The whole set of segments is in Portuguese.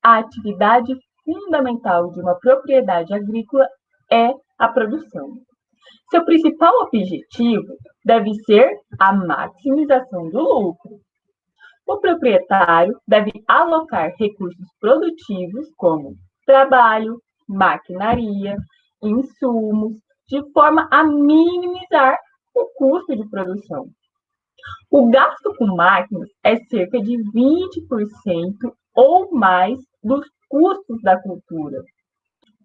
A atividade fundamental de uma propriedade agrícola é a produção. Seu principal objetivo deve ser a maximização do lucro. O proprietário deve alocar recursos produtivos como trabalho, maquinaria, insumos, de forma a minimizar o custo de produção. O gasto com máquinas é cerca de 20% ou mais dos custos da cultura.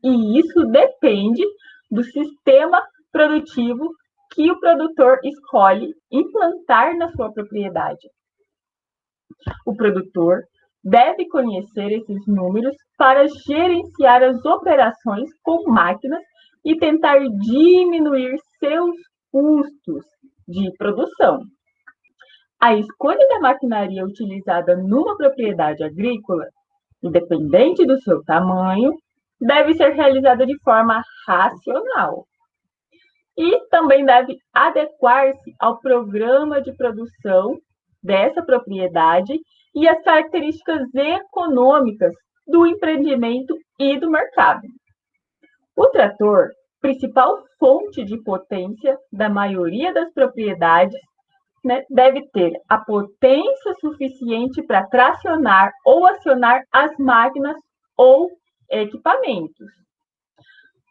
E isso depende do sistema produtivo que o produtor escolhe implantar na sua propriedade. O produtor deve conhecer esses números para gerenciar as operações com máquinas e tentar diminuir seus custos de produção. A escolha da maquinaria utilizada numa propriedade agrícola, independente do seu tamanho, deve ser realizada de forma racional. E também deve adequar-se ao programa de produção dessa propriedade e às características econômicas do empreendimento e do mercado. O trator, principal fonte de potência da maioria das propriedades, deve ter a potência suficiente para tracionar ou acionar as máquinas ou equipamentos.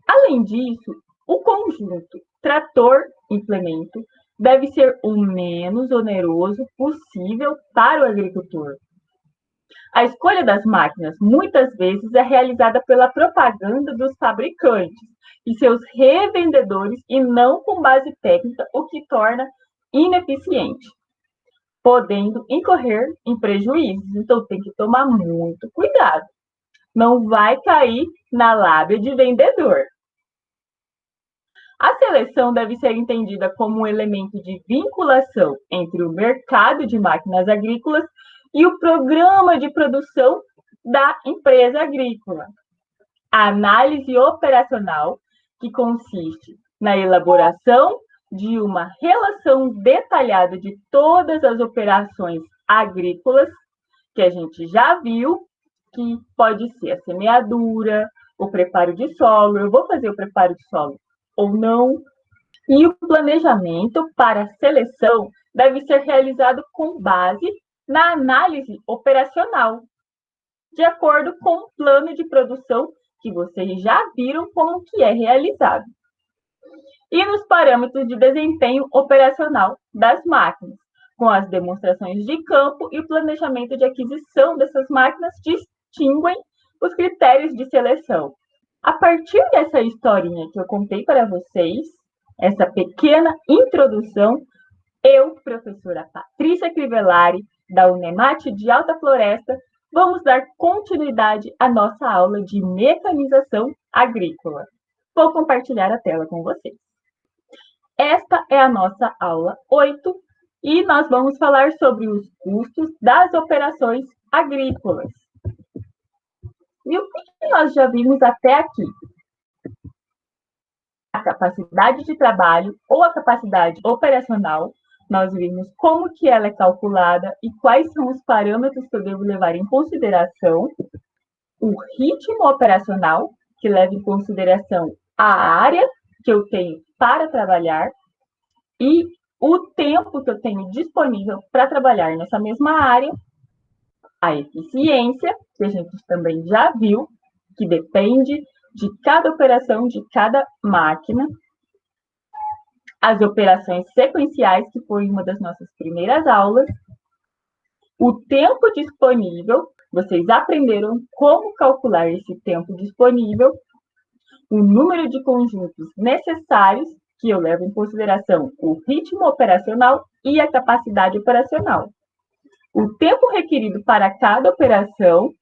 Além disso, o conjunto trator-implemento deve ser o menos oneroso possível para o agricultor. A escolha das máquinas muitas vezes é realizada pela propaganda dos fabricantes e seus revendedores e não com base técnica, o que torna ineficiente, podendo incorrer em prejuízos. Então tem que tomar muito cuidado. Não vai cair na lábia de vendedor. A seleção deve ser entendida como um elemento de vinculação entre o mercado de máquinas agrícolas e o programa de produção da empresa agrícola. A análise operacional, que consiste na elaboração de uma relação detalhada de todas as operações agrícolas, que a gente já viu, que pode ser a semeadura, o preparo de solo, eu vou fazer o preparo de solo ou não. E o planejamento para a seleção deve ser realizado com base na análise operacional, de acordo com o plano de produção que vocês já viram como que é realizado. E nos parâmetros de desempenho operacional das máquinas, com as demonstrações de campo e o planejamento de aquisição dessas máquinas distinguem os critérios de seleção. A partir dessa historinha que eu contei para vocês, essa pequena introdução, eu, professora Patrícia Crivellari, da Unemate de Alta Floresta, vamos dar continuidade à nossa aula de mecanização agrícola. Vou compartilhar a tela com vocês. Esta é a nossa aula 8 e nós vamos falar sobre os custos das operações agrícolas. E o que nós já vimos até aqui? A capacidade de trabalho ou a capacidade operacional, nós vimos como que ela é calculada e quais são os parâmetros que eu devo levar em consideração. O ritmo operacional, que leva em consideração a área que eu tenho para trabalhar e o tempo que eu tenho disponível para trabalhar nessa mesma área. A eficiência, que a gente também já viu, que depende de cada operação, de cada máquina. As operações sequenciais, que foi uma das nossas primeiras aulas. O tempo disponível, vocês aprenderam como calcular esse tempo disponível. O número de conjuntos necessários, que eu levo em consideração o ritmo operacional e a capacidade operacional. O tempo requerido para cada operação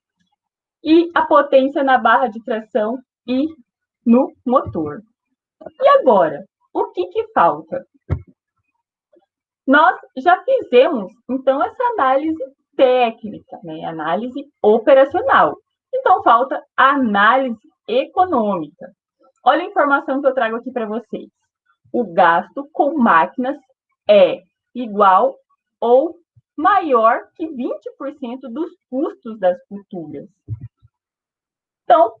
e a potência na barra de tração e no motor. E agora, o que falta? Nós já fizemos, então, essa análise técnica, análise operacional. Então, falta a análise econômica. Olha a informação que eu trago aqui para vocês. O gasto com máquinas é igual ou maior que 20% dos custos das culturas. Então,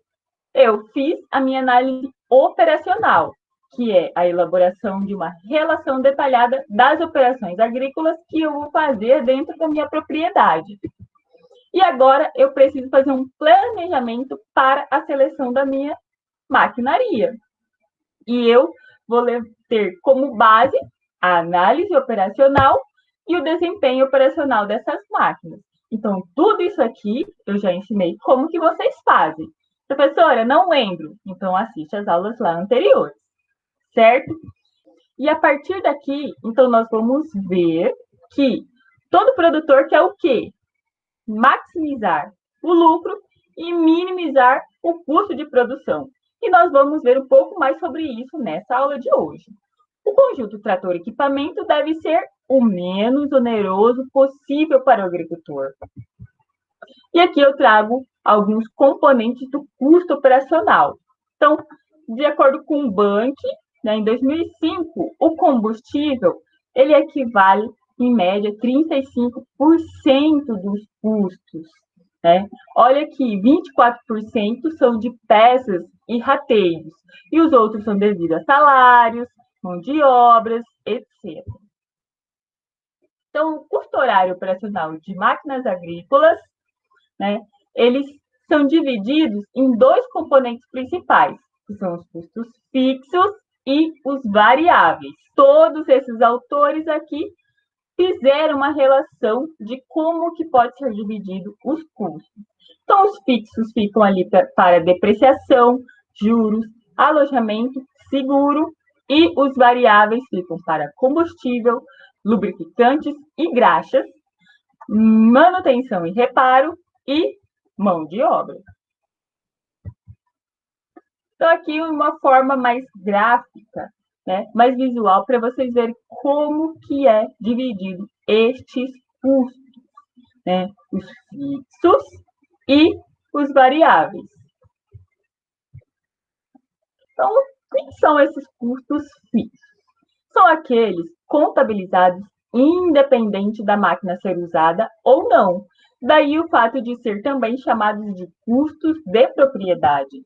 eu fiz a minha análise operacional, que é a elaboração de uma relação detalhada das operações agrícolas que eu vou fazer dentro da minha propriedade. E agora eu preciso fazer um planejamento para a seleção da minha maquinaria. E eu vou ter como base a análise operacional e o desempenho operacional dessas máquinas. Então, tudo isso aqui eu já ensinei como que vocês fazem. Professora, não lembro. Então, assiste as aulas lá anteriores, certo? E a partir daqui, então, nós vamos ver que todo produtor quer o quê? Maximizar o lucro e minimizar o custo de produção. E nós vamos ver um pouco mais sobre isso nessa aula de hoje. O conjunto trator-equipamento deve ser o menos oneroso possível para o agricultor. E aqui eu trago alguns componentes do custo operacional. Então, de acordo com o Bank, em 2005, o combustível ele equivale, em média, 35% dos custos. Né? Olha que 24% são de peças e rateiros, e os outros são devido a salários, mão de obras, etc. Então, o custo horário operacional de máquinas agrícolas, né, eles são divididos em dois componentes principais, que são os custos fixos e os variáveis. Todos esses autores aqui fizeram uma relação de como que pode ser dividido os custos. Então, os fixos ficam ali para depreciação, juros, alojamento, seguro, e os variáveis ficam para combustível, lubrificantes e graxas, manutenção e reparo e mão de obra. Então, aqui uma forma mais gráfica, né, mais visual, para vocês verem como que é dividido estes custos, né, os fixos e os variáveis. Então, quem são esses custos fixos? São aqueles contabilizados independente da máquina ser usada ou não. Daí o fato de ser também chamados de custos de propriedade.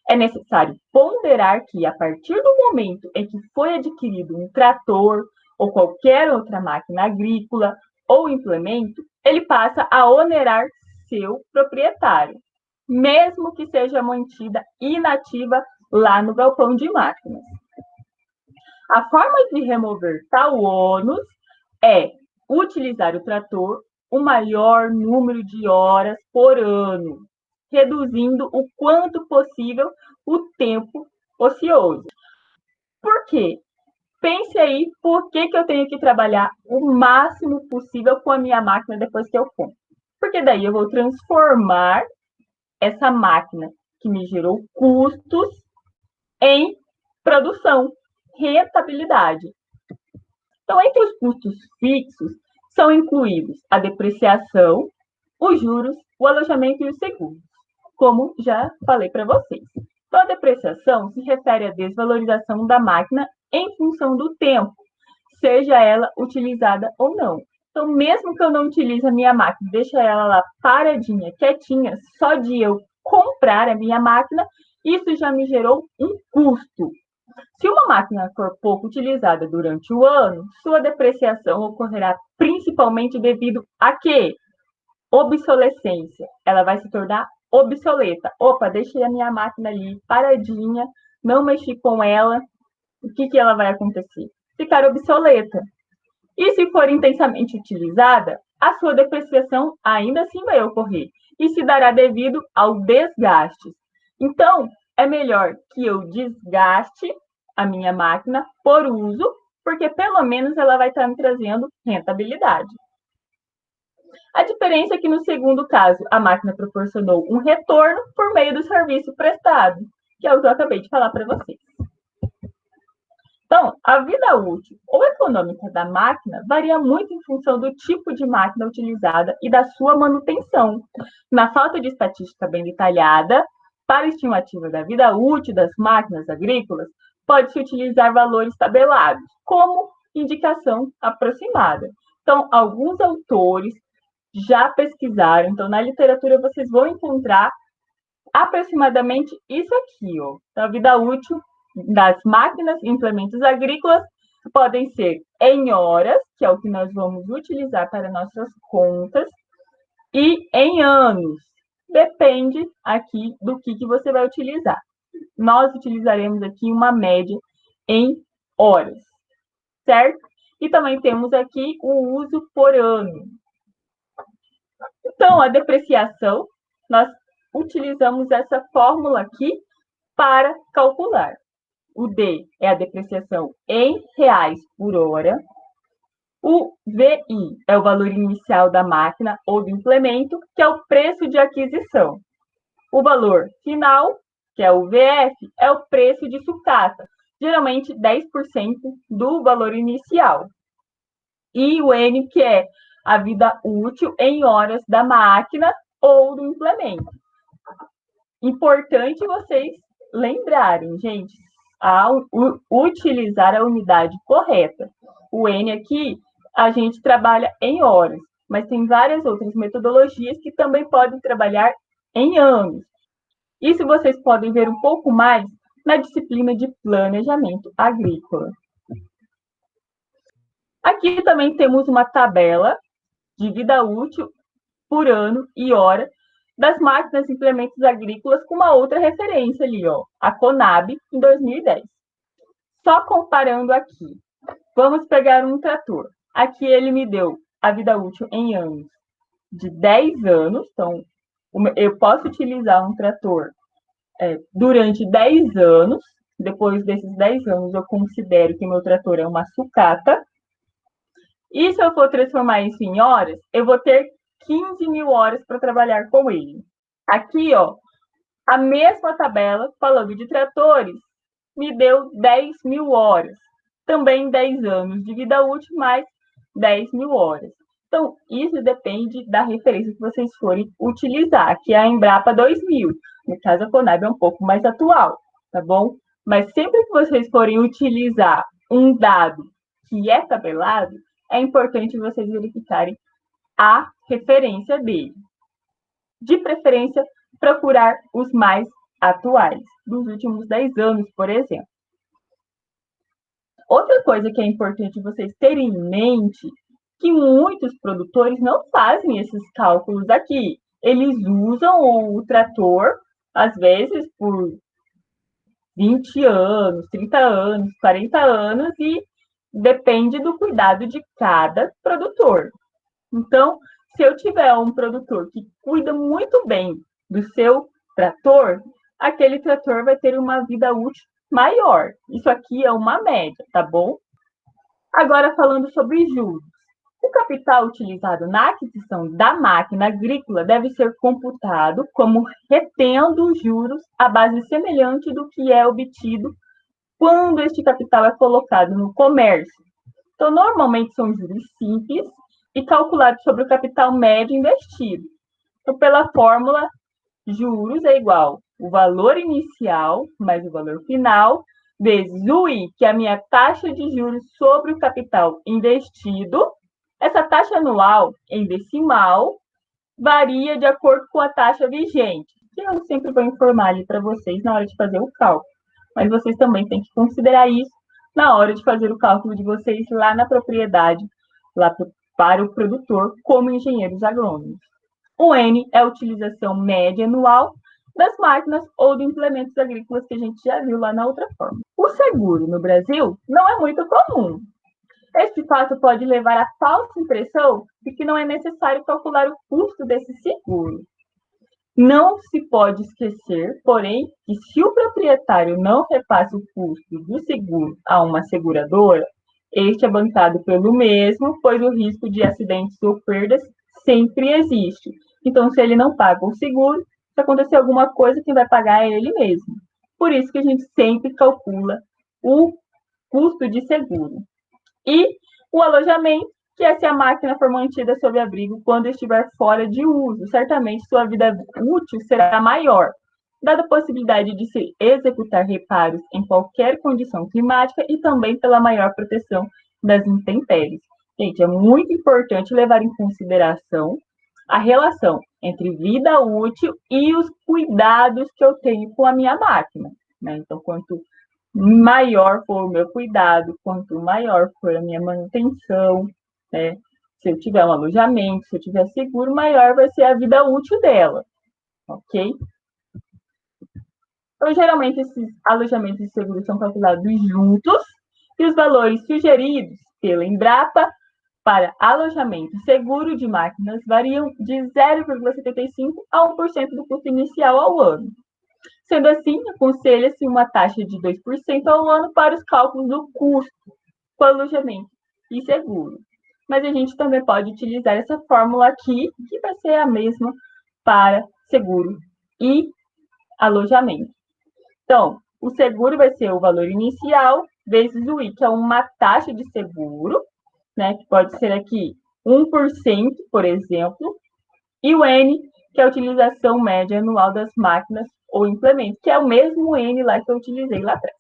É necessário ponderar que, a partir do momento em que foi adquirido um trator ou qualquer outra máquina agrícola ou implemento, ele passa a onerar seu proprietário, mesmo que seja mantida inativa lá no galpão de máquinas. A forma de remover tal ônus é utilizar o trator o maior número de horas por ano, reduzindo o quanto possível o tempo ocioso. Por quê? Pense aí por que eu tenho que trabalhar o máximo possível com a minha máquina depois que eu compro. Porque daí eu vou transformar essa máquina que me gerou custos em produção, rentabilidade. Então, entre os custos fixos, são incluídos a depreciação, os juros, o alojamento e os seguros, como já falei para vocês. Então, a depreciação se refere à desvalorização da máquina em função do tempo, seja ela utilizada ou não. Então, mesmo que eu não utilize a minha máquina, deixe ela lá paradinha, quietinha, só de eu comprar a minha máquina, isso já me gerou um custo. Se uma máquina for pouco utilizada durante o ano, sua depreciação ocorrerá principalmente devido a quê? Obsolescência. Ela vai se tornar obsoleta. Opa, deixei a minha máquina ali paradinha, não mexi com ela. O que ela vai acontecer? Ficar obsoleta. E se for intensamente utilizada, a sua depreciação ainda assim vai ocorrer e se dará devido ao desgaste. Então, é melhor que eu desgaste a minha máquina por uso, porque pelo menos ela vai estar me trazendo rentabilidade. A diferença é que no segundo caso, a máquina proporcionou um retorno por meio do serviço prestado, que é o que eu acabei de falar para vocês. Então, a vida útil ou econômica da máquina varia muito em função do tipo de máquina utilizada e da sua manutenção. Na falta de estatística bem detalhada, para a estimativa da vida útil das máquinas agrícolas, pode-se utilizar valores tabelados, como indicação aproximada. Então, alguns autores já pesquisaram, então na literatura vocês vão encontrar aproximadamente isso aqui, ó. Então, a vida útil das máquinas e implementos agrícolas podem ser em horas, que é o que nós vamos utilizar para nossas contas, e em anos. Depende aqui do que você vai utilizar. Nós utilizaremos aqui uma média em horas, certo? E também temos aqui o uso por ano. Então, a depreciação, nós utilizamos essa fórmula aqui para calcular. O D é a depreciação em reais por hora. O VI é o valor inicial da máquina ou do implemento, que é o preço de aquisição. O valor final, que é o VF, é o preço de sucata, geralmente 10% do valor inicial. E o N, que é a vida útil em horas da máquina ou do implemento. Importante vocês lembrarem, gente, ao utilizar a unidade correta. O N aqui, a gente trabalha em horas, mas tem várias outras metodologias que também podem trabalhar em anos. Isso vocês podem ver um pouco mais na disciplina de planejamento agrícola. Aqui também temos uma tabela de vida útil por ano e hora das máquinas e implementos agrícolas com uma outra referência ali, ó, a Conab, em 2010. Só comparando aqui, vamos pegar um trator. Aqui ele me deu a vida útil em anos de 10 anos, então eu posso utilizar um trator durante 10 anos. Depois desses 10 anos, eu considero que meu trator é uma sucata. E se eu for transformar isso em horas, eu vou ter 15 mil horas para trabalhar com ele. Aqui, ó, a mesma tabela, falando de tratores, me deu 10 mil horas. Também 10 anos de vida útil, mais 10 mil horas. Então, isso depende da referência que vocês forem utilizar, que é a Embrapa 2000. No caso, a Conab é um pouco mais atual, tá bom? Mas sempre que vocês forem utilizar um dado que é tabelado, é importante vocês verificarem a referência dele. De preferência, procurar os mais atuais, dos últimos 10 anos, por exemplo. Outra coisa que é importante vocês terem em mente, que muitos produtores não fazem esses cálculos aqui. Eles usam o trator, às vezes, por 20 anos, 30 anos, 40 anos, e depende do cuidado de cada produtor. Então, se eu tiver um produtor que cuida muito bem do seu trator, aquele trator vai ter uma vida útil maior. Isso aqui é uma média, tá bom? Agora, falando sobre juros. O capital utilizado na aquisição da máquina agrícola deve ser computado como retendo juros à base semelhante do que é obtido quando este capital é colocado no comércio. Então, normalmente são juros simples e calculados sobre o capital médio investido. Então, pela fórmula, juros é igual o valor inicial mais o valor final, vezes o I, que é a minha taxa de juros sobre o capital investido. Essa taxa anual, em decimal, varia de acordo com a taxa vigente, que eu sempre vou informar ali para vocês na hora de fazer o cálculo. Mas vocês também têm que considerar isso na hora de fazer o cálculo de vocês lá na propriedade, lá para o produtor, como engenheiros agrônomos. O N é a utilização média anual das máquinas ou de implementos agrícolas que a gente já viu lá na outra forma. O seguro no Brasil não é muito comum. Este fato pode levar à falsa impressão de que não é necessário calcular o custo desse seguro. Não se pode esquecer, porém, que se o proprietário não repassa o custo do seguro a uma seguradora, este é bancado pelo mesmo, pois o risco de acidentes ou perdas sempre existe. Então, se ele não paga o seguro, se acontecer alguma coisa, quem vai pagar é ele mesmo. Por isso que a gente sempre calcula o custo de seguro. E o alojamento, que é se a máquina for mantida sob abrigo quando estiver fora de uso. Certamente sua vida útil será maior, dada a possibilidade de se executar reparos em qualquer condição climática e também pela maior proteção das intempéries. Gente, é muito importante levar em consideração a relação entre vida útil e os cuidados que eu tenho com a minha máquina, né? Então, quanto maior for o meu cuidado, quanto maior for a minha manutenção, né? Se eu tiver um alojamento, se eu tiver seguro, maior vai ser a vida útil dela, ok? Então, geralmente, esses alojamentos de seguro são calculados juntos e os valores sugeridos pela Embrapa para alojamento seguro de máquinas variam de 0,75% a 1% do custo inicial ao ano. Sendo assim, aconselha-se uma taxa de 2% ao ano para os cálculos do custo com alojamento e seguro. Mas a gente também pode utilizar essa fórmula aqui, que vai ser a mesma para seguro e alojamento. Então, o seguro vai ser o valor inicial vezes o I, que é uma taxa de seguro, né, que pode ser aqui 1%, por exemplo, e o N, que é a utilização média anual das máquinas ou implementos, que é o mesmo N lá que eu utilizei lá atrás.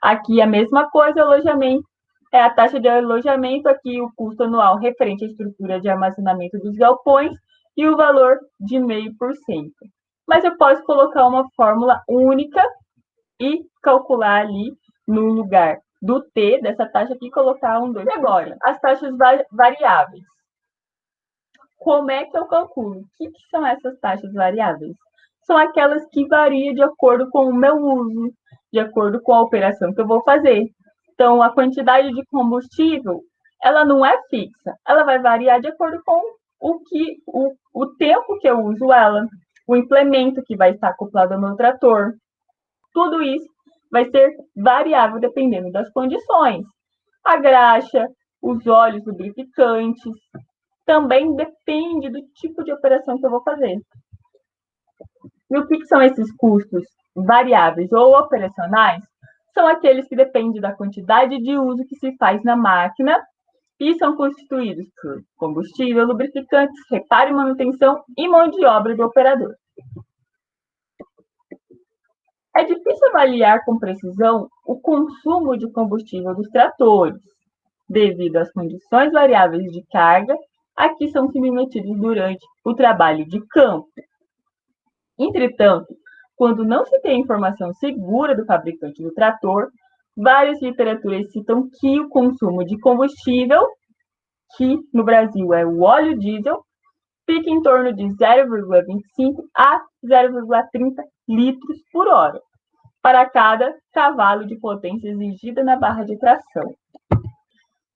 Aqui a mesma coisa, alojamento, é a taxa de alojamento, aqui o custo anual referente à estrutura de armazenamento dos galpões e o valor de 0,5%. Mas eu posso colocar uma fórmula única e calcular ali no lugar do T, dessa taxa aqui, colocar 2%. Agora, as taxas variáveis. Como é que eu calculo? O que são essas taxas variáveis? São aquelas que variam de acordo com o meu uso, de acordo com a operação que eu vou fazer. Então, a quantidade de combustível, ela não é fixa, ela vai variar de acordo com o tempo que eu uso ela, o implemento que vai estar acoplado ao meu trator. Tudo isso vai ser variável dependendo das condições. A graxa, os óleos lubrificantes, também depende do tipo de operação que eu vou fazer. E o que são esses custos variáveis ou operacionais? São aqueles que dependem da quantidade de uso que se faz na máquina e são constituídos por combustível, lubrificantes, reparo e manutenção e mão de obra do operador. É difícil avaliar com precisão o consumo de combustível dos tratores, devido às condições variáveis de carga a que são submetidos durante o trabalho de campo. Entretanto, quando não se tem informação segura do fabricante do trator, várias literaturas citam que o consumo de combustível, que no Brasil é o óleo diesel, fica em torno de 0,25 a 0,30 litros por hora, para cada cavalo de potência exigida na barra de tração.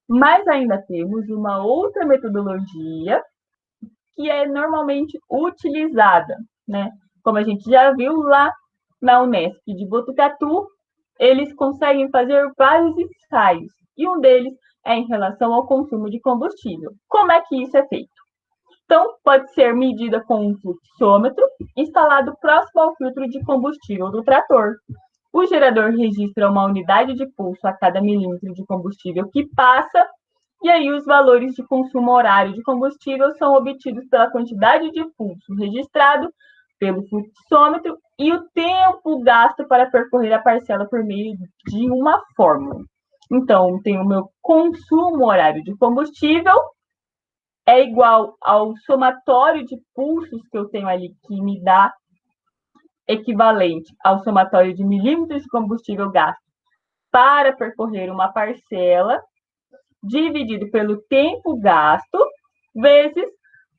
Mas ainda temos uma outra metodologia que é normalmente utilizada, né? Como a gente já viu lá na Unesp de Botucatu, eles conseguem fazer vários ensaios, e um deles é em relação ao consumo de combustível. Como é que isso é feito? Então, pode ser medida com um fluxômetro instalado próximo ao filtro de combustível do trator. O gerador registra uma unidade de pulso a cada milímetro de combustível que passa, e aí os valores de consumo horário de combustível são obtidos pela quantidade de pulso registrado pelo fluxômetro e o tempo gasto para percorrer a parcela por meio de uma fórmula. Então, tem o meu consumo horário de combustível, é igual ao somatório de pulsos que eu tenho ali, que me dá equivalente ao somatório de milímetros de combustível gasto para percorrer uma parcela, dividido pelo tempo gasto, vezes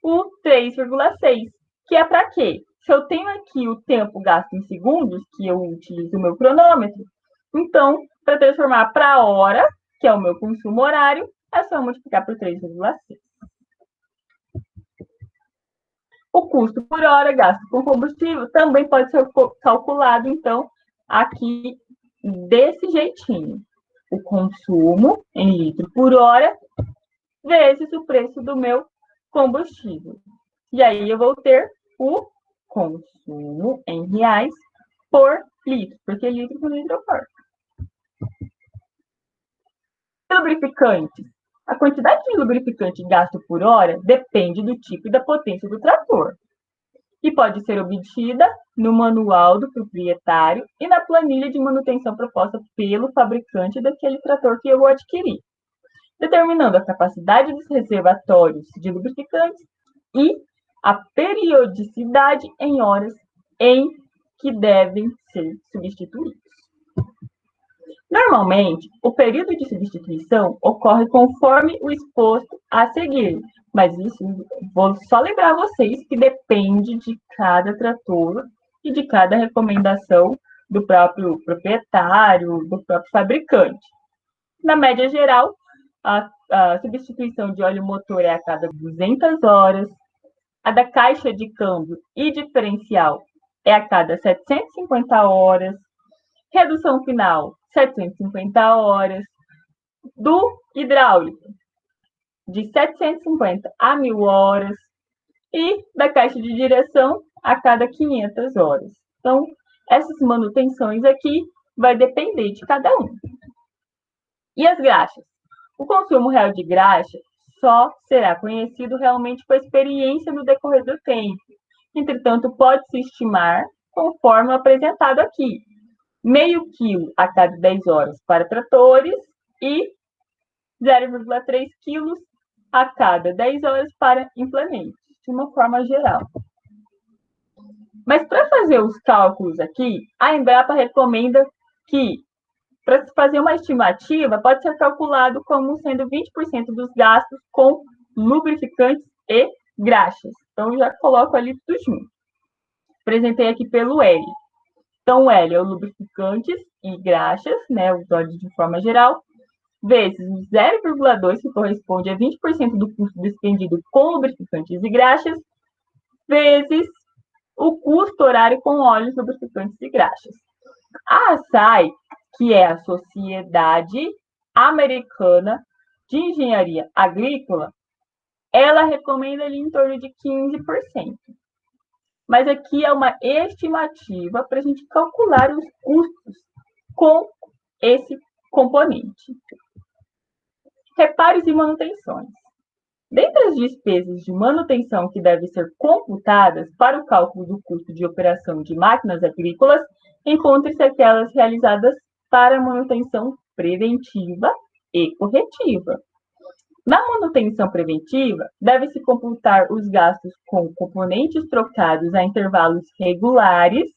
o 3,6, que é para quê? Se eu tenho aqui o tempo gasto em segundos, que eu utilizo o meu cronômetro, então, para transformar para hora, que é o meu consumo horário, é só multiplicar por 3,6. O custo por hora gasto com combustível também pode ser calculado, então, aqui desse jeitinho. O consumo em litro por hora vezes o preço do meu combustível. E aí eu vou ter o consumo em reais por litro, porque litro por litro é forte. Lubrificante. A quantidade de lubrificante gasto por hora depende do tipo e da potência do trator, e pode ser obtida no manual do proprietário e na planilha de manutenção proposta pelo fabricante daquele trator que eu vou adquirir, determinando a capacidade dos reservatórios de lubrificantes e a periodicidade em horas em que devem ser substituídos. Normalmente, o período de substituição ocorre conforme o exposto a seguir, mas isso vou só lembrar vocês que depende de cada trator e de cada recomendação do próprio proprietário, do próprio fabricante. Na média geral, a substituição de óleo motor é a cada 200 horas, a da caixa de câmbio e diferencial é a cada 750 horas, redução final 750 horas, do hidráulico de 750 a 1000 horas e da caixa de direção a cada 500 horas. Então, essas manutenções aqui vai depender de cada um. E as graxas? O consumo real de graxa só será conhecido realmente com a experiência no decorrer do tempo. Entretanto, pode-se estimar conforme apresentado aqui. Meio quilo a cada 10 horas para tratores e 0,3 quilos a cada 10 horas para implementos, de uma forma geral. Mas para fazer os cálculos aqui, a Embrapa recomenda que, para se fazer uma estimativa, pode ser calculado como sendo 20% dos gastos com lubrificantes e graxas. Então, já coloco ali tudo junto. Apresentei aqui pelo L. Então, o L é o lubrificantes e graxas, né, os óleos de forma geral, vezes o 0,2, que corresponde a 20% do custo despendido com lubrificantes e graxas, vezes o custo horário com óleos, lubrificantes e graxas. A ASAI, que é a Sociedade Americana de Engenharia Agrícola, ela recomenda ali em torno de 15%. Mas aqui é uma estimativa para a gente calcular os custos com esse componente. Reparos e manutenções. Dentre as despesas de manutenção que devem ser computadas para o cálculo do custo de operação de máquinas agrícolas, encontram-se aquelas realizadas para manutenção preventiva e corretiva. Na manutenção preventiva, deve-se computar os gastos com componentes trocados a intervalos regulares,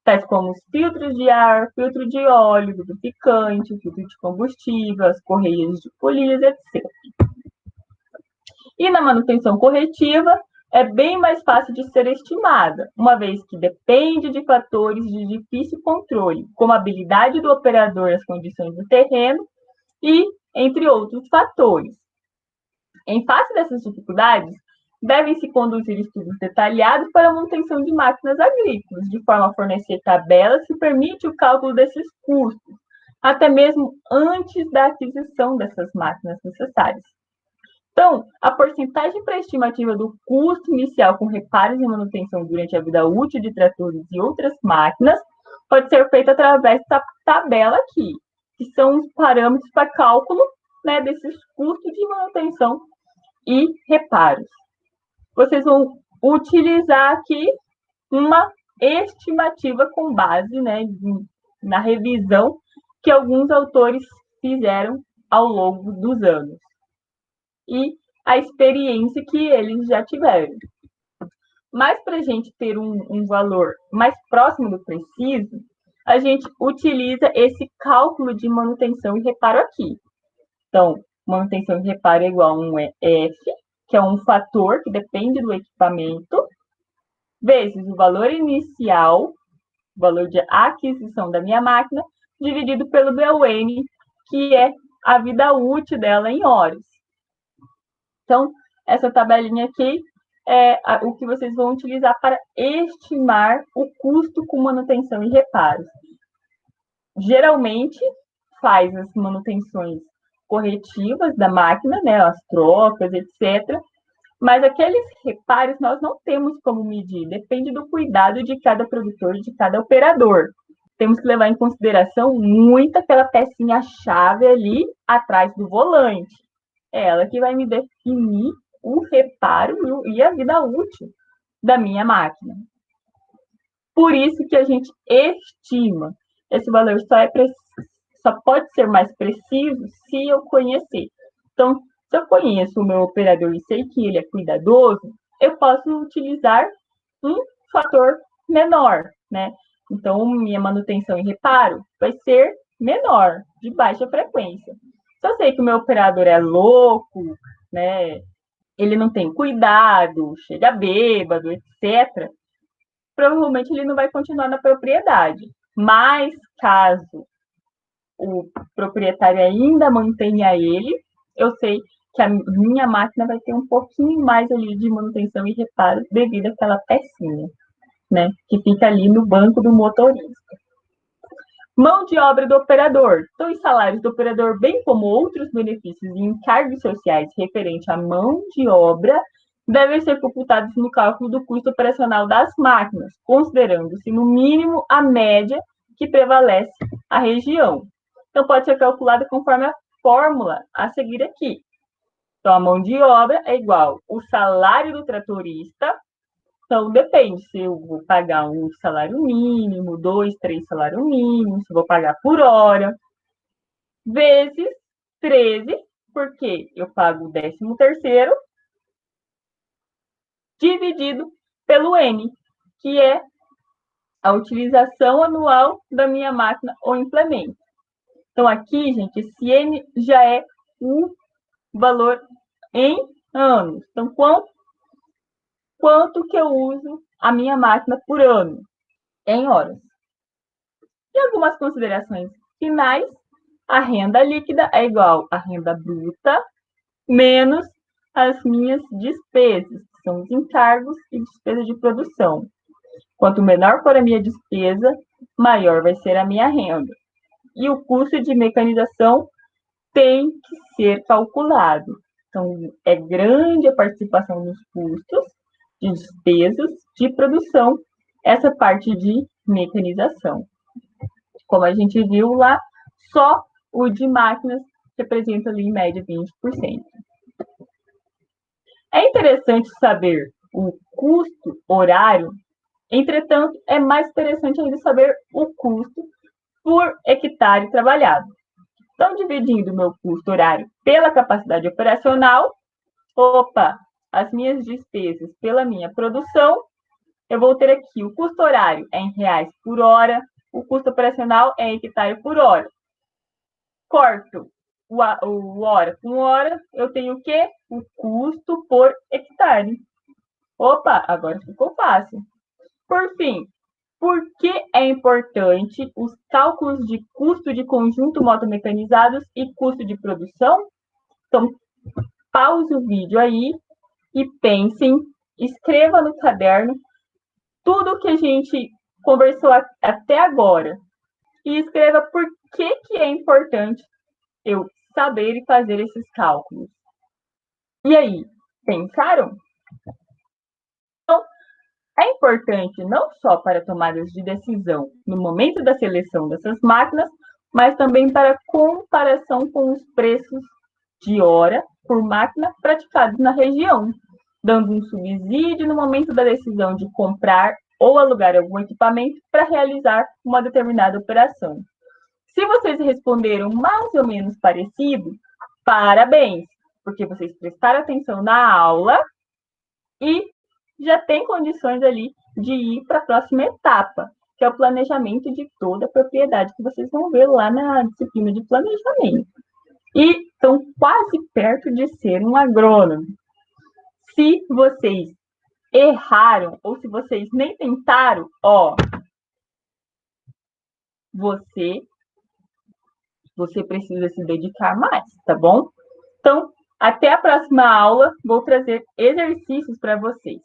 tais como os filtros de ar, filtro de óleo, lubrificante, filtro de combustível, as correias de polias, etc. E na manutenção corretiva, é bem mais fácil de ser estimada, uma vez que depende de fatores de difícil controle, como a habilidade do operador às condições do terreno e entre outros fatores. Em face dessas dificuldades, devem-se conduzir estudos detalhados para a manutenção de máquinas agrícolas, de forma a fornecer tabelas que permitem o cálculo desses custos, até mesmo antes da aquisição dessas máquinas necessárias. Então, a porcentagem pré-estimativa do custo inicial com reparos e manutenção durante a vida útil de tratores e outras máquinas pode ser feita através da tabela aqui, que são os parâmetros para cálculo, né, desses custos de manutenção e reparos. Vocês vão utilizar aqui uma estimativa com base, né, na revisão que alguns autores fizeram ao longo dos anos e a experiência que eles já tiveram. Mas para a gente ter um valor mais próximo do preciso, a gente utiliza esse cálculo de manutenção e reparo aqui. Então, manutenção e reparo é igual a um F, que é um fator que depende do equipamento, vezes o valor inicial, o valor de aquisição da minha máquina, dividido pelo BUN, que é a vida útil dela em horas. Então, essa tabelinha aqui é o que vocês vão utilizar para estimar o custo com manutenção e reparos. Geralmente, faz as manutenções corretivas da máquina, né, as trocas, etc. Mas aqueles reparos nós não temos como medir, depende do cuidado de cada produtor, de cada operador. Temos que levar em consideração muito aquela pecinha-chave ali atrás do volante. É ela que vai me definir o reparo e a vida útil da minha máquina. Por isso que a gente estima. Esse valor só pode ser mais preciso se eu conhecer. Então, se eu conheço o meu operador e sei que ele é cuidadoso, eu posso utilizar um fator menor, né? Então, minha manutenção e reparo vai ser menor, de baixa frequência. Se eu sei que o meu operador é louco, né? Ele não tem cuidado, chega bêbado, etc., provavelmente ele não vai continuar na propriedade. Mas, caso o proprietário ainda mantenha ele, eu sei que a minha máquina vai ter um pouquinho mais ali de manutenção e reparo devido àquela pecinha, né, que fica ali no banco do motorista. Mão de obra do operador. Então, os salários do operador, bem como outros benefícios e encargos sociais referentes à mão de obra, devem ser computados no cálculo do custo operacional das máquinas, considerando-se, no mínimo, a média que prevalece a região. Então, pode ser calculada conforme a fórmula a seguir aqui. Então, a mão de obra é igual o salário do tratorista. Então, depende se eu vou pagar um salário mínimo, 2, 3 salários mínimos, se eu vou pagar por hora, vezes 13, porque eu pago o 13º, dividido pelo N, que é a utilização anual da minha máquina ou implemento. Então, aqui, gente, esse N já é o valor em anos. Então, quanto que eu uso a minha máquina por ano? Em horas. E algumas considerações finais. A renda líquida é igual à renda bruta menos as minhas despesas, que são os encargos e despesas de produção. Quanto menor for a minha despesa, maior vai ser a minha renda. E o custo de mecanização tem que ser calculado. Então, é grande a participação nos custos de despesas de produção, essa parte de mecanização. Como a gente viu lá, só o de máquinas representa ali em média 20%. É interessante saber o custo horário, entretanto, é mais interessante ainda saber o custo por hectare trabalhado. Então, dividindo o meu custo horário pela capacidade operacional, as minhas despesas pela minha produção, eu vou ter aqui o custo horário é em reais por hora, o custo operacional é em hectare por hora. Corto o hora com hora, eu tenho o quê? O custo por hectare. Agora ficou fácil. Por fim, por que é importante os cálculos de custo de conjunto motomecanizados e custo de produção? Então, pause o vídeo aí e pensem, escreva no caderno tudo que a gente conversou até agora e escreva por que é importante eu saber e fazer esses cálculos. E aí, pensaram? Então, é importante não só para tomadas de decisão no momento da seleção dessas máquinas, mas também para comparação com os preços de hora por máquina praticados na região, dando um subsídio no momento da decisão de comprar ou alugar algum equipamento para realizar uma determinada operação. Se vocês responderam mais ou menos parecido, parabéns, porque vocês prestaram atenção na aula e já tem condições ali de ir para a próxima etapa, que é o planejamento de toda a propriedade, que vocês vão ver lá na disciplina de planejamento. E estão quase perto de ser um agrônomo. Se vocês erraram, ou se vocês nem tentaram, você precisa se dedicar mais, tá bom? Então, até a próxima aula, vou trazer exercícios para vocês.